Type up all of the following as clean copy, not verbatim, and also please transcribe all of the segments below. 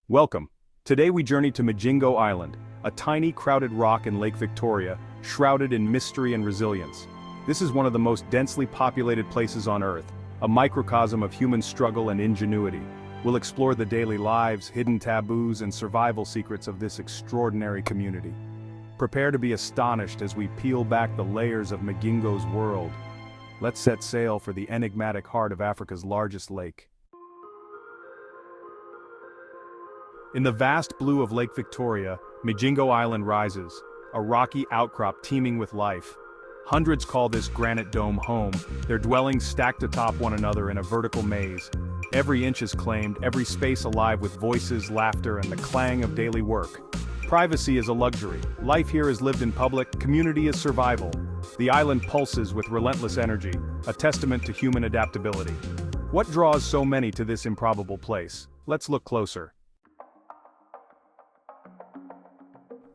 Welcome. Today we journey to Migingo Island, a tiny crowded rock in Lake Victoria, shrouded in mystery and resilience. This is one of the most densely populated places on Earth, a microcosm of human struggle and ingenuity. We'll explore the daily lives, hidden taboos, and survival secrets of this extraordinary community. Prepare to be astonished as we peel back the layers of Migingo's world. Let's set sail for the enigmatic heart of Africa's largest lake. In the vast blue of Lake Victoria, Migingo Island rises, a rocky outcrop teeming with life. Hundreds call this granite dome home, their dwellings stacked atop one another in a vertical maze. Every inch is claimed, every space alive with voices, laughter, and the clang of daily work. Privacy is a luxury. Life here is lived in public, community is survival. The island pulses with relentless energy, a testament to human adaptability. What draws so many to this improbable place? Let's look closer.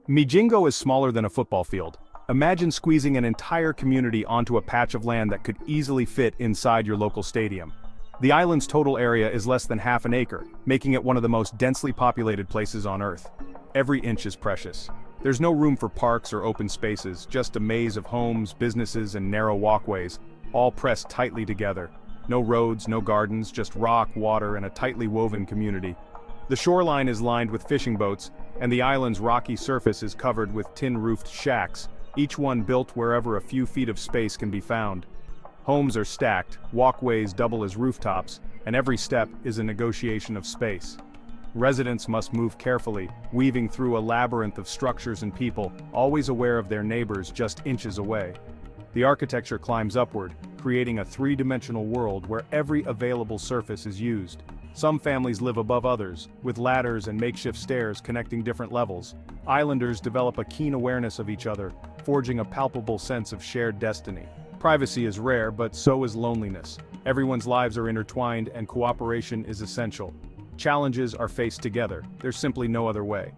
Migingo is smaller than a football field. Imagine squeezing an entire community onto a patch of land that could easily fit inside your local stadium. The island's total area is less than half an acre, making it one of the most densely populated places on Earth. Every inch is precious. There's no room for parks or open spaces, just a maze of homes, businesses, and narrow walkways, all pressed tightly together. No roads, no gardens, just rock, water, and a tightly woven community. The shoreline is lined with fishing boats, and the island's rocky surface is covered with tin-roofed shacks, each one built wherever a few feet of space can be found. Homes are stacked, walkways double as rooftops, and every step is a negotiation of space. Residents must move carefully, weaving through a labyrinth of structures and people, always aware of their neighbors just inches away. The architecture climbs upward, creating a three-dimensional world where every available surface is used. Some families live above others, with ladders and makeshift stairs connecting different levels. Islanders develop a keen awareness of each other, forging a palpable sense of shared destiny. Privacy is rare, but so is loneliness. Everyone's lives are intertwined and cooperation is essential. Challenges are faced together, there's simply no other way.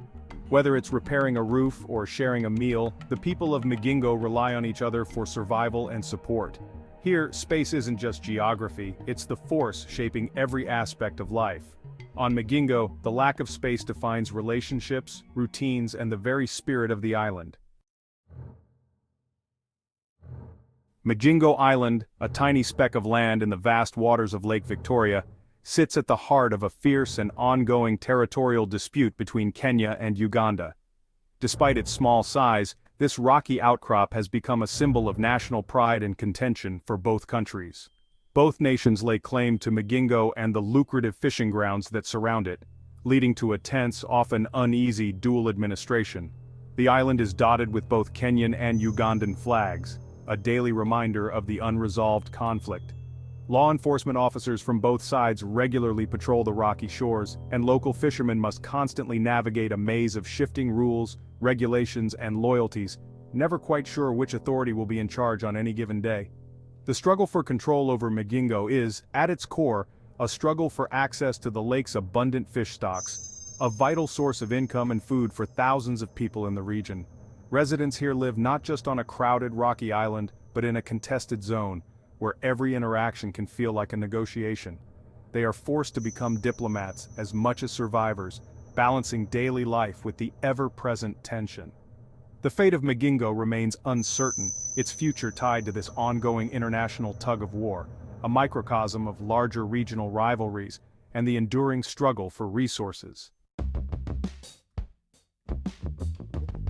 Whether it's repairing a roof or sharing a meal, the people of Migingo rely on each other for survival and support. Here, space isn't just geography, it's the force shaping every aspect of life. On Migingo, the lack of space defines relationships, routines, and the very spirit of the island. Migingo Island, a tiny speck of land in the vast waters of Lake Victoria, sits at the heart of a fierce and ongoing territorial dispute between Kenya and Uganda. Despite its small size, this rocky outcrop has become a symbol of national pride and contention for both countries. Both nations lay claim to Migingo and the lucrative fishing grounds that surround it, leading to a tense, often uneasy dual administration. The island is dotted with both Kenyan and Ugandan flags, a daily reminder of the unresolved conflict. Law enforcement officers from both sides regularly patrol the rocky shores, and local fishermen must constantly navigate a maze of shifting rules, regulations, and loyalties, never quite sure which authority will be in charge on any given day. The struggle for control over Migingo is, at its core, a struggle for access to the lake's abundant fish stocks, a vital source of income and food for thousands of people in the region. Residents here live not just on a crowded rocky island, but in a contested zone, where every interaction can feel like a negotiation. They are forced to become diplomats as much as survivors, balancing daily life with the ever-present tension. The fate of Migingo remains uncertain, its future tied to this ongoing international tug-of-war, a microcosm of larger regional rivalries and the enduring struggle for resources.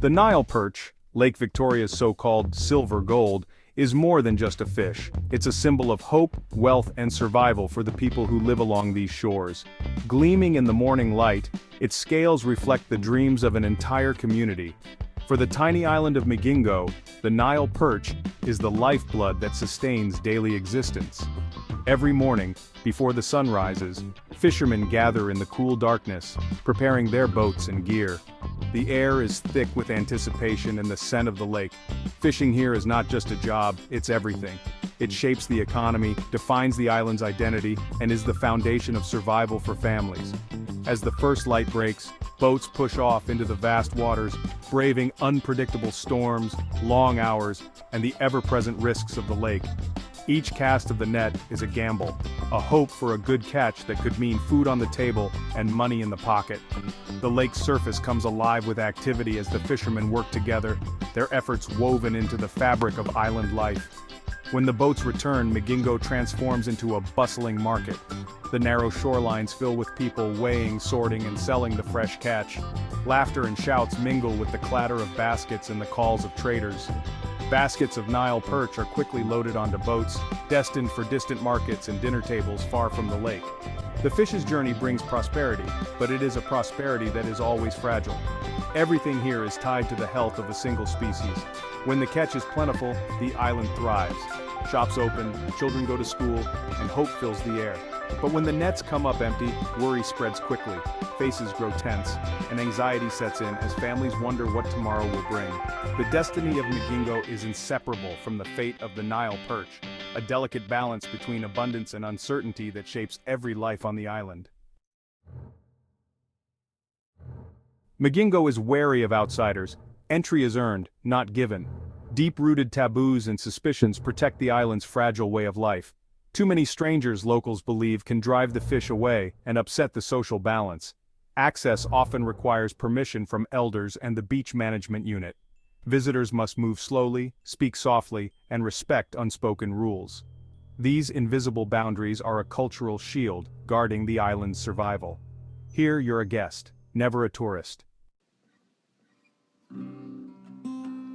The Nile perch, Lake Victoria's so-called silver gold, is more than just a fish. It's a symbol of hope, wealth, and survival for the people who live along these shores. Gleaming in the morning light, its scales reflect the dreams of an entire community. For the tiny island of Migingo, the Nile perch is the lifeblood that sustains daily existence. Every morning, before the sun rises, fishermen gather in the cool darkness, preparing their boats and gear. The air is thick with anticipation and the scent of the lake. Fishing here is not just a job, it's everything. It shapes the economy, defines the island's identity, and is the foundation of survival for families. As the first light breaks, boats push off into the vast waters, braving unpredictable storms, long hours, and the ever-present risks of the lake. Each cast of the net is a gamble, a hope for a good catch that could mean food on the table and money in the pocket. The lake's surface comes alive with activity as the fishermen work together, their efforts woven into the fabric of island life. When the boats return, Migingo transforms into a bustling market. The narrow shorelines fill with people weighing, sorting, and selling the fresh catch. Laughter and shouts mingle with the clatter of baskets and the calls of traders. Baskets of Nile perch are quickly loaded onto boats, destined for distant markets and dinner tables far from the lake. The fish's journey brings prosperity, but it is a prosperity that is always fragile. Everything here is tied to the health of a single species. When the catch is plentiful, the island thrives. Shops open, children go to school, and hope fills the air. But when the nets come up empty, worry spreads quickly, faces grow tense, and anxiety sets in as families wonder what tomorrow will bring. The destiny of Migingo is inseparable from the fate of the Nile perch, a delicate balance between abundance and uncertainty that shapes every life on the island. Migingo is wary of outsiders. Entry is earned, not given. Deep-rooted taboos and suspicions protect the island's fragile way of life. Too many strangers, locals believe, can drive the fish away and upset the social balance. Access often requires permission from elders and the beach management unit. Visitors must move slowly, speak softly, and respect unspoken rules. These invisible boundaries are a cultural shield guarding the island's survival. Here you're a guest, never a tourist.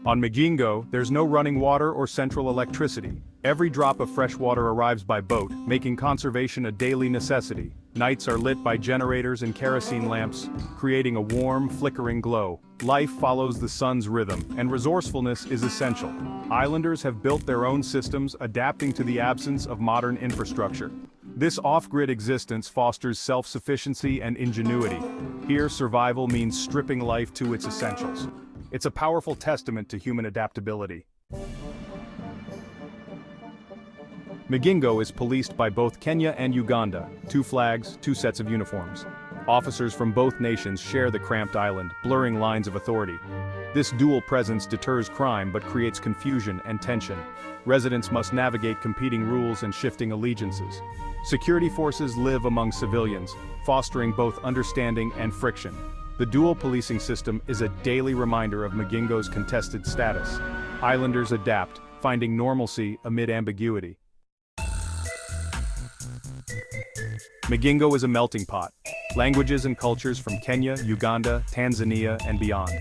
On Migingo, there's no running water or central electricity. Every drop of fresh water arrives by boat, making conservation a daily necessity. Nights are lit by generators and kerosene lamps, creating a warm, flickering glow. Life follows the sun's rhythm, and resourcefulness is essential. Islanders have built their own systems, adapting to the absence of modern infrastructure. This off-grid existence fosters self-sufficiency and ingenuity. Here, survival means stripping life to its essentials. It's a powerful testament to human adaptability. Migingo is policed by both Kenya and Uganda, 2 flags, 2 sets of uniforms. Officers from both nations share the cramped island, blurring lines of authority. This dual presence deters crime but creates confusion and tension. Residents must navigate competing rules and shifting allegiances. Security forces live among civilians, fostering both understanding and friction. The dual policing system is a daily reminder of Migingo's contested status. Islanders adapt, finding normalcy amid ambiguity. Migingo is a melting pot. Languages and cultures from Kenya, Uganda, Tanzania, and beyond.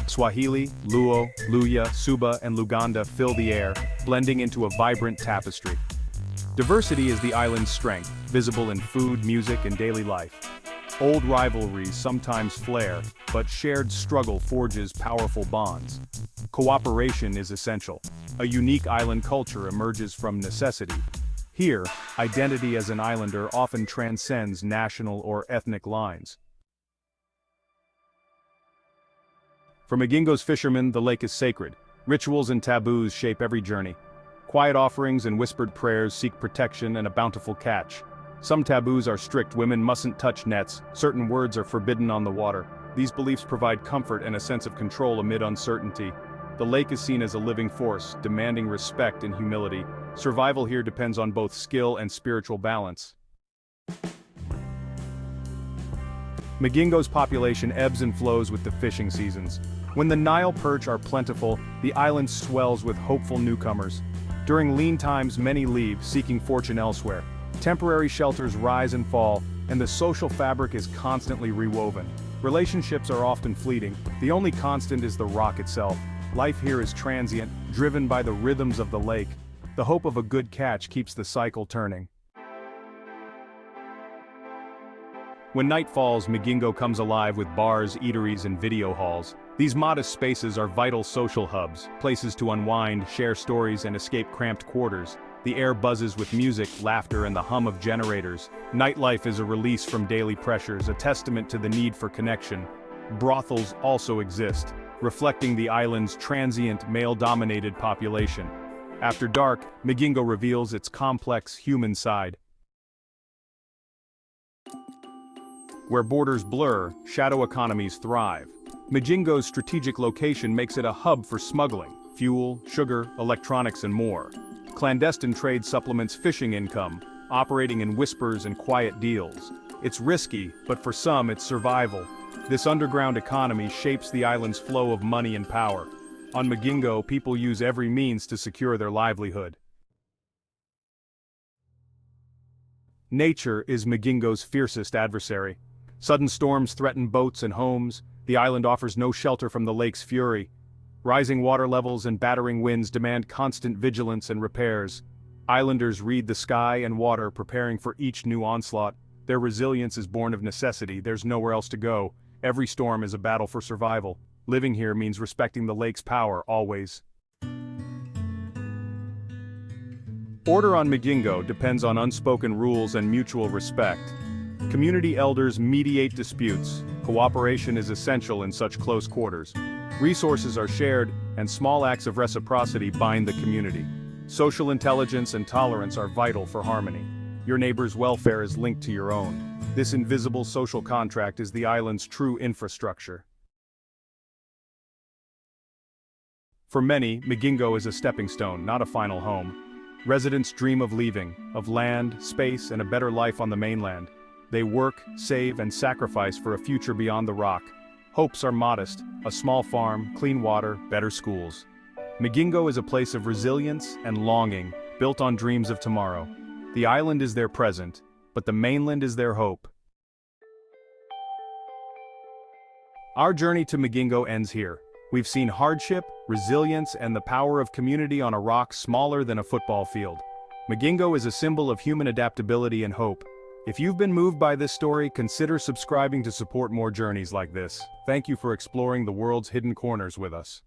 Swahili, Luo, Luya, Suba, and Luganda fill the air, blending into a vibrant tapestry. Diversity is the island's strength, visible in food, music, and daily life. Old rivalries sometimes flare, but shared struggle forges powerful bonds. Cooperation is essential. A unique island culture emerges from necessity. Here, identity as an islander often transcends national or ethnic lines. For Migingo's fishermen, the lake is sacred. Rituals and taboos shape every journey. Quiet offerings and whispered prayers seek protection and a bountiful catch. Some taboos are strict. Women mustn't touch nets, certain words are forbidden on the water. These beliefs provide comfort and a sense of control amid uncertainty. The lake is seen as a living force, demanding respect and humility. Survival here depends on both skill and spiritual balance. Migingo's population ebbs and flows with the fishing seasons. When the Nile perch are plentiful, the island swells with hopeful newcomers. During lean times, many leave, seeking fortune elsewhere. Temporary shelters rise and fall, and the social fabric is constantly rewoven. Relationships are often fleeting. The only constant is the rock itself. Life here is transient, driven by the rhythms of the lake. The hope of a good catch keeps the cycle turning. When night falls, Migingo comes alive with bars, eateries, and video halls. These modest spaces are vital social hubs, places to unwind, share stories, and escape cramped quarters. The air buzzes with music, laughter, and the hum of generators. Nightlife is a release from daily pressures, a testament to the need for connection. Brothels also exist, reflecting the island's transient, male-dominated population. After dark, Migingo reveals its complex human side. Where borders blur, shadow economies thrive. Migingo's strategic location makes it a hub for smuggling, fuel, sugar, electronics, and more. Clandestine trade supplements fishing income, operating in whispers and quiet deals. It's risky, but for some it's survival. This underground economy shapes the island's flow of money and power. On Migingo, people use every means to secure their livelihood. Nature is Migingo's fiercest adversary. Sudden storms threaten boats and homes. The island offers no shelter from the lake's fury. Rising water levels and battering winds demand constant vigilance and repairs. Islanders read the sky and water, preparing for each new onslaught. Their resilience is born of necessity. There's nowhere else to go. Every storm is a battle for survival. Living here means respecting the lake's power, always. Order on Migingo depends on unspoken rules and mutual respect. Community elders mediate disputes. Cooperation is essential in such close quarters. Resources are shared, and small acts of reciprocity bind the community. Social intelligence and tolerance are vital for harmony. Your neighbor's welfare is linked to your own. This invisible social contract is the island's true infrastructure. For many, Migingo is a stepping stone, not a final home. Residents dream of leaving, of land, space, and a better life on the mainland. They work, save, and sacrifice for a future beyond the rock. Hopes are modest: a small farm, clean water, better schools. Migingo is a place of resilience and longing, built on dreams of tomorrow. The island is their present, but the mainland is their hope. Our journey to Migingo ends here. We've seen hardship, resilience, and the power of community on a rock smaller than a football field. Migingo is a symbol of human adaptability and hope. If you've been moved by this story, consider subscribing to support more journeys like this. Thank you for exploring the world's hidden corners with us.